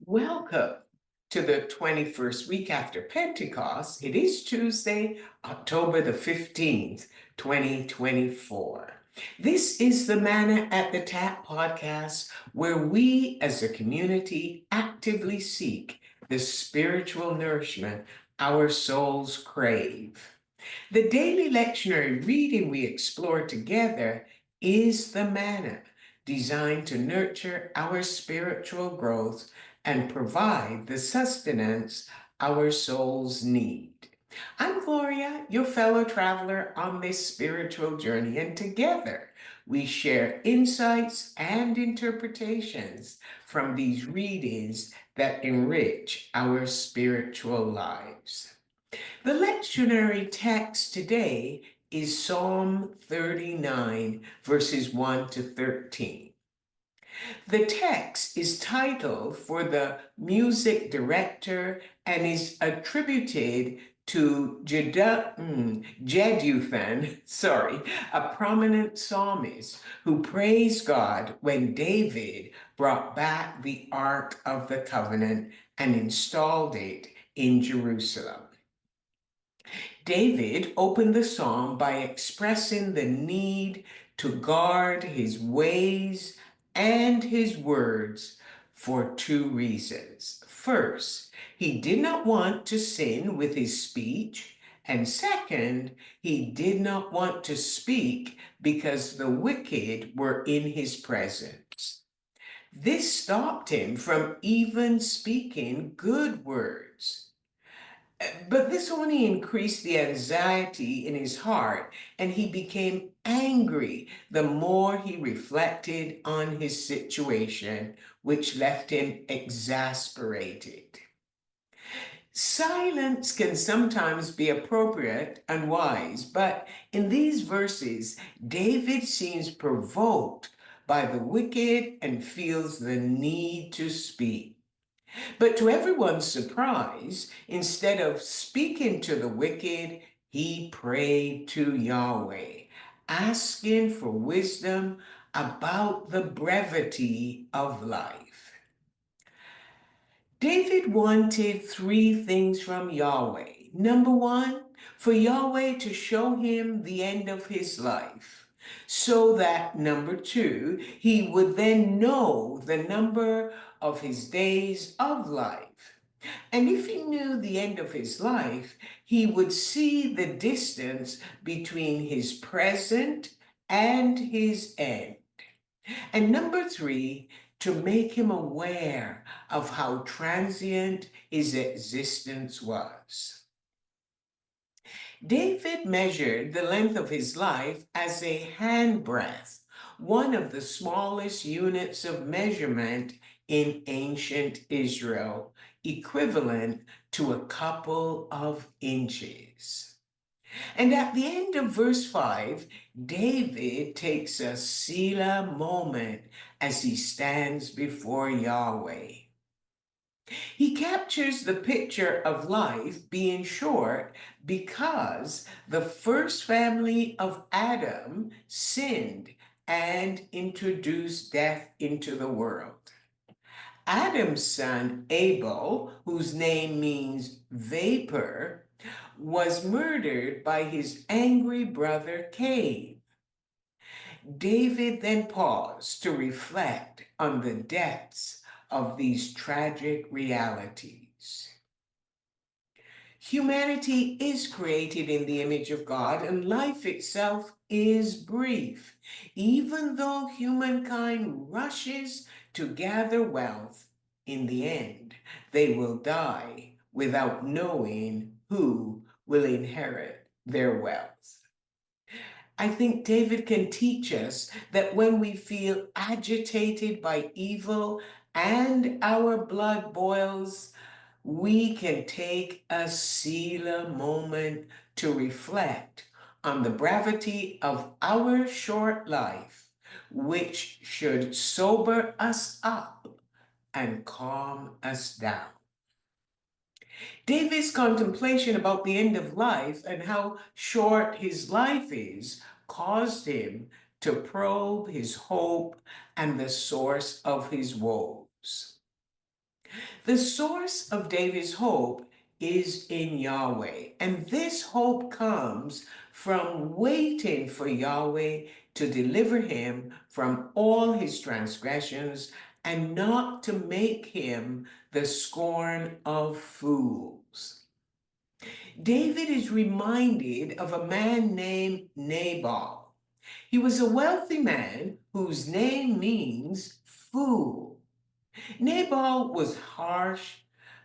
Welcome to the 21st week after Pentecost. It is Tuesday, October the 15th, 2024. This is the Manna at the Tap podcast, where we as a community actively seek the spiritual nourishment our souls crave. The daily lectionary reading we explore together is the manna, designed to nurture our spiritual growth and provide the sustenance our souls need. I'm Gloria, your fellow traveler on this spiritual journey, and together we share insights and interpretations from these readings that enrich our spiritual lives. The lectionary text today is Psalm 39, verses 1 to 13. The text is titled for the music director and is attributed to Jeduthun, a prominent psalmist who praised God when David brought back the Ark of the Covenant and installed it in Jerusalem. David opened the psalm by expressing the need to guard his ways and his words for two reasons. First, he did not want to sin with his speech. And second, he did not want to speak because the wicked were in his presence. This stopped him from even speaking good words. But this only increased the anxiety in his heart, and he became angry the more he reflected on his situation, which left him exasperated. Silence can sometimes be appropriate and wise, but in these verses, David seems provoked by the wicked and feels the need to speak. But to everyone's surprise, instead of speaking to the wicked, he prayed to Yahweh, asking for wisdom about the brevity of life. David wanted three things from Yahweh. Number one, for Yahweh to show him the end of his life, so that, number two, he would then know the number of his days of life. And if he knew the end of his life, he would see the distance between his present and his end. And number three, to make him aware of how transient his existence was. David measured the length of his life as a handbreadth, one of the smallest units of measurement in ancient Israel, equivalent to a couple of inches. And at the end of verse 5, David takes a Selah moment as he stands before Yahweh. He captures the picture of life being short because the first family of Adam sinned and introduced death into the world. Adam's son Abel, whose name means vapor, was murdered by his angry brother Cain. David then paused to reflect on the depths of these tragic realities. Humanity is created in the image of God, and life itself is brief. Even though humankind rushes to gather wealth, in the end, they will die without knowing who will inherit their wealth. I think David can teach us that when we feel agitated by evil and our blood boils, we can take a Selah moment to reflect on the brevity of our short life, which should sober us up and calm us down. David's contemplation about the end of life and how short his life is caused him to probe his hope and the source of his woes. The source of David's hope is in Yahweh, and this hope comes from waiting for Yahweh to deliver him from all his transgressions and not to make him the scorn of fools. David is reminded of a man named Nabal. He was a wealthy man whose name means fool. Nabal was harsh,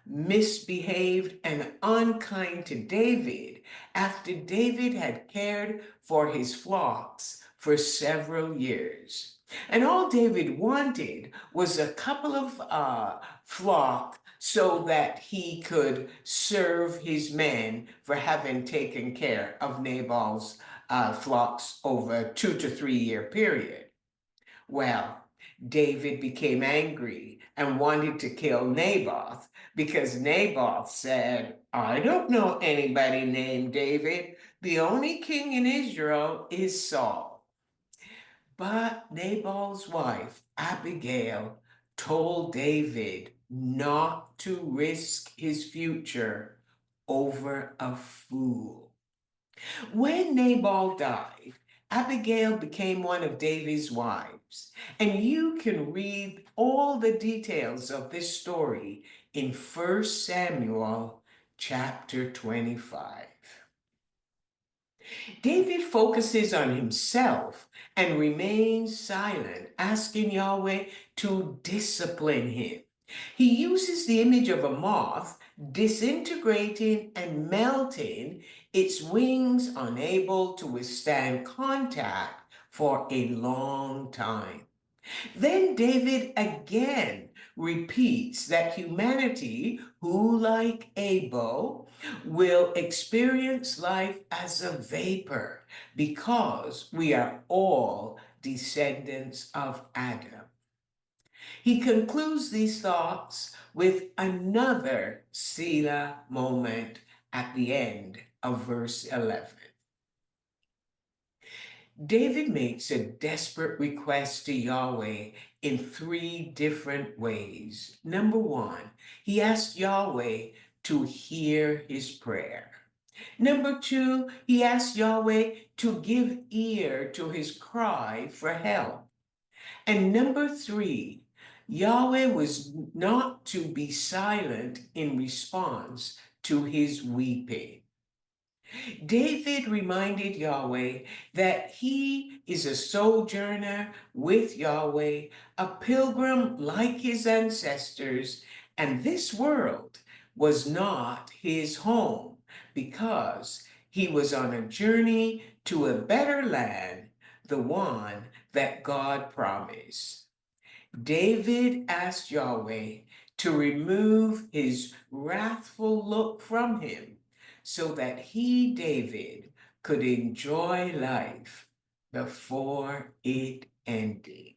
misbehaved, and unkind to David after David had cared for his flocks for several years. And all David wanted was a couple of flock so that he could serve his men for having taken care of Nabal's flocks over a 2 to 3 year period. Well, David became angry and wanted to kill Naboth because Naboth said, I don't know anybody named David. The only king in Israel is Saul. But Nabal's wife, Abigail, told David not to risk his future over a fool. When Nabal died, Abigail became one of David's wives, and you can read all the details of this story in 1 Samuel chapter 25. David focuses on himself and remains silent, asking Yahweh to discipline him. He uses the image of a moth disintegrating and melting, its wings unable to withstand contact for a long time. Then David again repeats that humanity, who like Abel, will experience life as a vapor because we are all descendants of Adam. He concludes these thoughts with another Selah moment at the end of verse 11. David makes a desperate request to Yahweh in three different ways. Number one, he asks Yahweh to hear his prayer. Number two, he asks Yahweh to give ear to his cry for help. And number three, Yahweh was not to be silent in response to his weeping. David reminded Yahweh that he is a sojourner with Yahweh, a pilgrim like his ancestors, and this world was not his home because he was on a journey to a better land, the one that God promised. David asked Yahweh to remove his wrathful look from him so that he, David, could enjoy life before it ended.